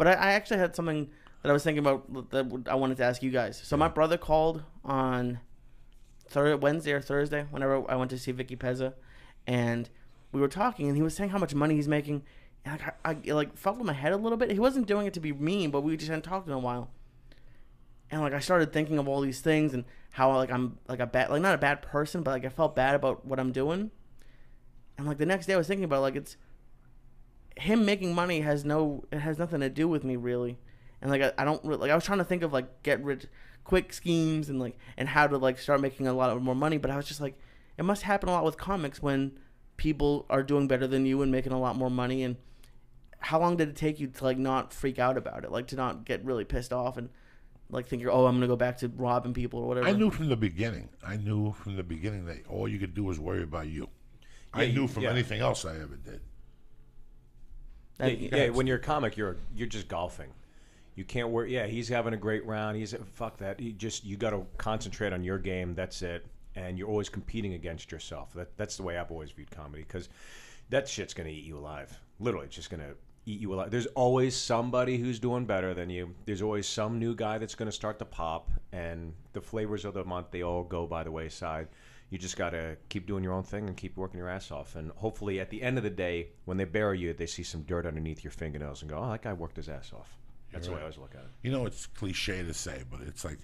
But I actually had something that I was thinking about that I wanted to ask you guys. So my brother called on Wednesday or Thursday, whenever I went to see Vicky Pezza, and we were talking, and he was saying how much money he's making. And I like felt in my head a little bit. He wasn't doing it to be mean, but we just hadn't talked in a while. And like I started thinking of all these things and how like I'm like not a bad person, but like I felt bad about what I'm doing. And like the next day I was thinking about like it's him making money it has nothing to do with me really. And like I don't like I was trying to think of like get rich quick schemes and like and how to like start making a lot more money, but I was just like it must happen a lot with comics when people are doing better than you and making a lot more money. And how long did it take you to like not freak out about it, like to not get really pissed off and like think I'm gonna go back to robbing people or whatever? I knew from the beginning that all you could do was worry about you. I knew from anything else I ever did. When you're a comic, you're just golfing. You can't worry. Yeah, he's having a great round. Fuck that. You got to concentrate on your game. That's it. And you're always competing against yourself. That's the way I've always viewed comedy, because that shit's gonna eat you alive. Literally, it's just gonna eat you alive. There's always somebody who's doing better than you. There's always some new guy that's gonna start to pop, and the flavors of the month, they all go by the wayside. You just gotta keep doing your own thing and keep working your ass off. And hopefully, at the end of the day, when they bury you, they see some dirt underneath your fingernails and go, "Oh, that guy worked his ass off." That's the way I always look at it. You know, it's cliche to say, but it's like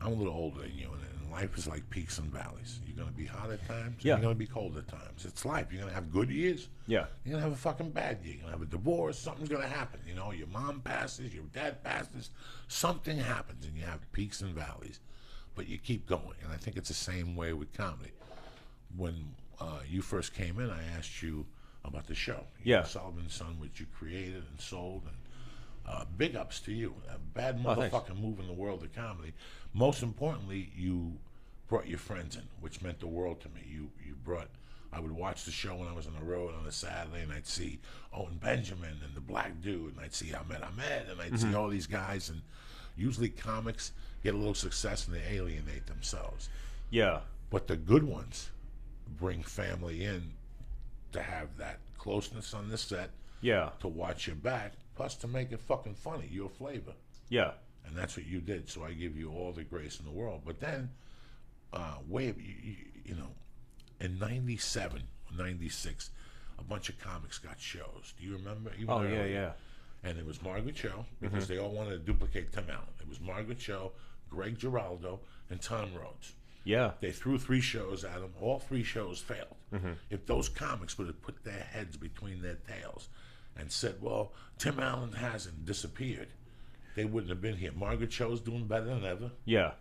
I'm a little older than you, and life is like peaks and valleys. You're going to be hot at times, and you're going to be cold at times. It's life. You're going to have good years. Yeah. You're going to have a fucking bad year. You're going to have a divorce. Something's going to happen. You know, your mom passes, your dad passes. Something happens, and you have peaks and valleys. But you keep going, and I think it's the same way with comedy. When you first came in, I asked you about the show. Sullivan's Son, which you created and sold, and big ups to you. A bad motherfucking move in the world of comedy. Most importantly, you brought your friends in, which meant the world to me. You brought. I would watch the show when I was on the road on a Saturday, and I'd see Owen Benjamin and the Black Dude, and I'd see Ahmed, and I'd see all these guys. And usually comics get a little success and they alienate themselves. Yeah. But the good ones bring family in to have that closeness on the set. Yeah. To watch your back, plus to make it fucking funny, your flavor. Yeah. And that's what you did, so I give you all the grace in the world. But then, you know, in 97, 96, a bunch of comics got shows. Do you remember? Yeah. And it was Margaret Cho, because they all wanted to duplicate Tim Allen. It was Margaret Cho, Greg Giraldo, and Tom Rhodes. Yeah. They threw 3 shows at them. All 3 shows failed. If those comics would have put their heads between their tails and said, well, Tim Allen hasn't disappeared, they wouldn't have been here. Margaret Cho's doing better than ever. Yeah.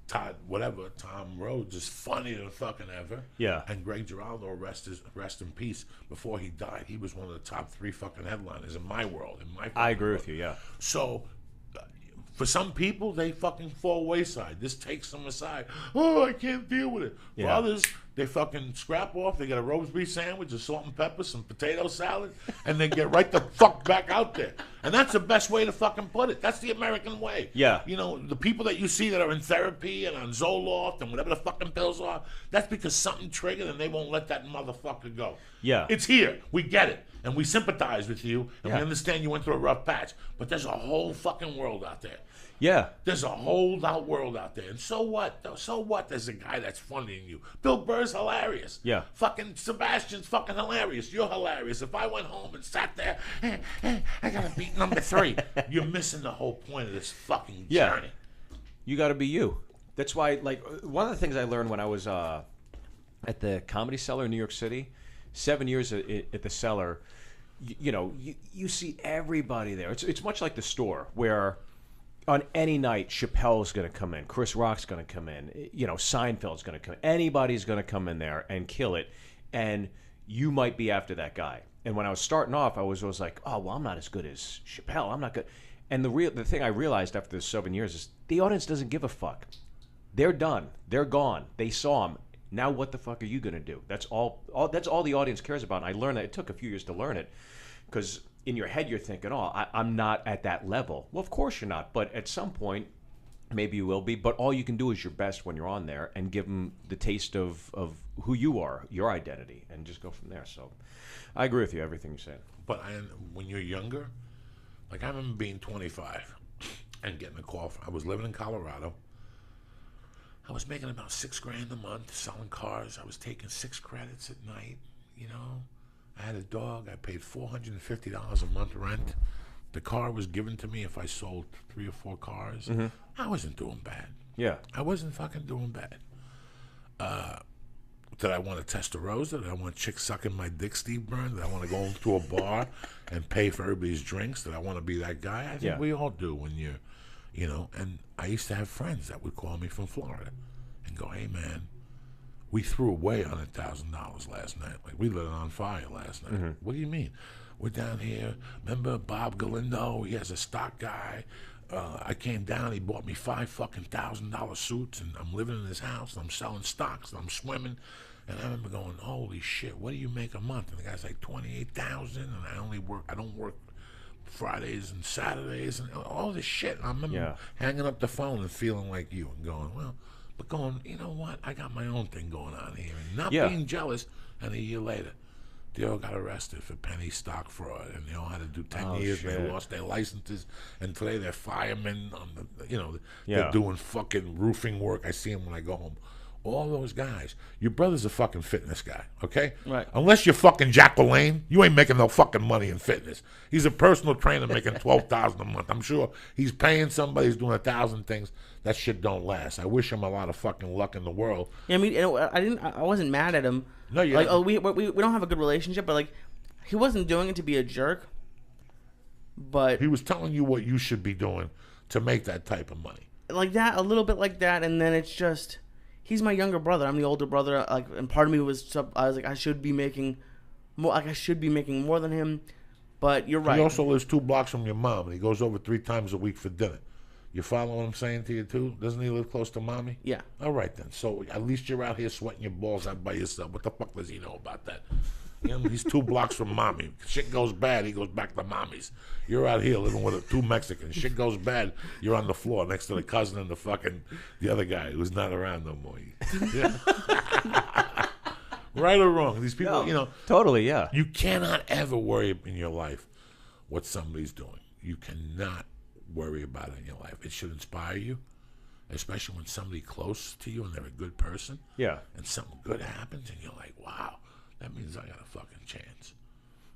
Tom Rhodes is funnier than fucking ever. Yeah. And Greg Giraldo, rest in peace, before he died, he was one of the top 3 fucking headliners in my world. I agree with you, yeah. So, for some people, they fucking fall wayside. This takes them aside. Oh, I can't deal with it. For others, they fucking scrap off. They get a roast beef sandwich, a salt and pepper, some potato salad, and they get right the fuck back out there. And that's the best way to fucking put it. That's the American way. Yeah. You know, the people that you see that are in therapy and on Zoloft and whatever the fucking pills are, that's because something triggered and they won't let that motherfucker go. Yeah. It's here. We get it. And we sympathize with you, and we understand you went through a rough patch. But there's a whole fucking world out there. Yeah. There's a whole out world out there. And so what? So what? There's a guy that's funny than you. Bill Burr's hilarious. Yeah. Fucking Sebastian's fucking hilarious. You're hilarious. If I went home and sat there, I gotta beat number 3. You're missing the whole point of this fucking journey. You gotta be you. That's why, like, one of the things I learned when I was at the Comedy Cellar in New York City, 7 years at the Cellar, you see everybody there. It's much like the store, where on any night, Chappelle's going to come in, Chris Rock's going to come in, Seinfeld's going to come in. Anybody's going to come in there and kill it, and you might be after that guy. And when I was starting off, I was like, oh, well, I'm not as good as Chappelle. I'm not good. And the thing I realized after the 7 years is the audience doesn't give a fuck. They're done. They're gone. They saw him. Now what the fuck are you going to do? That's all the audience cares about. And I learned that. It took a few years to learn it, because in your head you're thinking, oh, I'm not at that level. Well, of course you're not. But at some point, maybe you will be. But all you can do is your best when you're on there and give them the taste of who you are, your identity, and just go from there. So I agree with you, everything you're saying. But when you're younger, Like, I remember being 25 and getting a call. I was living in Colorado. I was making about $6,000 a month selling cars. I was taking 6 credits at night, you know. I had a dog. I paid $450 a month rent. The car was given to me if I sold 3 or 4 cars. I wasn't doing bad. Yeah. I wasn't fucking doing bad. Did I want to Testarossa? Did I want chicks sucking my dick, Steve Byrne? Did I want to go to a bar and pay for everybody's drinks? Did I want to be that guy? I think we all do when you're, you know. And I used to have friends that would call me from Florida and go, hey, man, we threw away $100,000 last night. Like, we lit it on fire last night. What do you mean? We're down here. Remember Bob Galindo? He has a stock guy. I came down. He bought me $5,000 suits, and I'm living in his house. And I'm selling stocks. And I'm swimming. And I remember going, holy shit, what do you make a month? And the guy's like, $28,000, and I don't work Fridays and Saturdays and all this shit. And I remember hanging up the phone and feeling like you and going, well, but going, you know what? I got my own thing going on here, and not being jealous. And a year later, they all got arrested for penny stock fraud, and they all had to do 10 years. Shit. And they lost their licenses, and today they're firemen on the, you know, they're doing fucking roofing work. I see them when I go home. All those guys. Your brother's a fucking fitness guy, okay? Right. Unless you're fucking Jack LaLanne, you ain't making no fucking money in fitness. He's a personal trainer making $12,000 a month. I'm sure he's paying somebody. He's doing 1,000 things. That shit don't last. I wish him a lot of fucking luck in the world. Yeah, I mean, I wasn't mad at him. No, you like, oh, we don't have a good relationship, but like, he wasn't doing it to be a jerk. But he was telling you what you should be doing to make that type of money. Like that, a little bit like that, and then it's just, he's my younger brother. I'm the older brother. Like, and part of me was, I was like, I should be making more. Like, I should be making more than him. But you're right. He also lives 2 blocks from your mom, and he goes over 3 times a week for dinner. You follow what I'm saying to you, too? Doesn't he live close to mommy? Yeah. All right, then. So at least you're out here sweating your balls out by yourself. What the fuck does he know about that? You know, he's 2 blocks from mommy. Shit goes bad, he goes back to mommy's. You're out here living with 2 Mexicans. Shit goes bad, you're on the floor next to the cousin and the other guy who's not around no more. Yeah. Right or wrong? These people, you know. Totally, yeah. You cannot ever worry in your life what somebody's doing. You cannot worry about it in your life. It should inspire you, especially when somebody close to you and they're a good person. Yeah. And something good happens and you're like, wow, that means I got a fucking chance.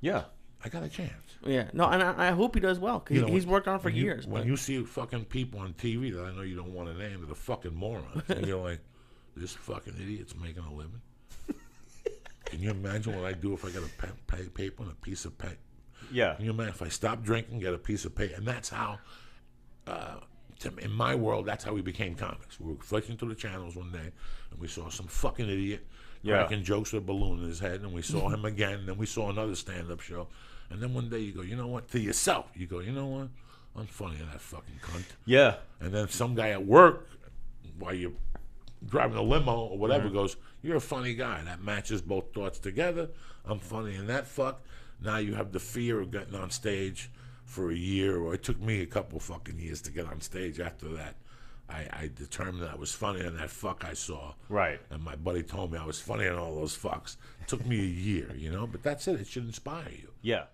Yeah. I got a chance. Yeah. No, and I hope he does well, because he's worked on it for years. When you see fucking people on TV that I know you don't want to name, they're the fucking morons. And you're like, this fucking idiot's making a living. Can you imagine what I do if I get a paper and a piece of paper? Yeah. Can you imagine if I stop drinking, get a piece of paper? And that's how, in my world, that's how we became comics. We were flicking through the channels one day, and we saw some fucking idiot cracking jokes with a balloon in his head, and we saw him again, and then we saw another stand-up show. And then one day you go, you know what? To yourself, you go, you know what? I'm funny in that fucking cunt. Yeah. And then some guy at work, while you're driving a limo or whatever, goes, you're a funny guy. That matches both thoughts together. I'm funny in that fuck. Now you have the fear of getting on stage for a year, or it took me a couple fucking years to get on stage. After that, I determined that I was funny in that fuck I saw. Right. And my buddy told me I was funny in all those fucks. It took me a year, you know, but that's it. It should inspire you. Yeah.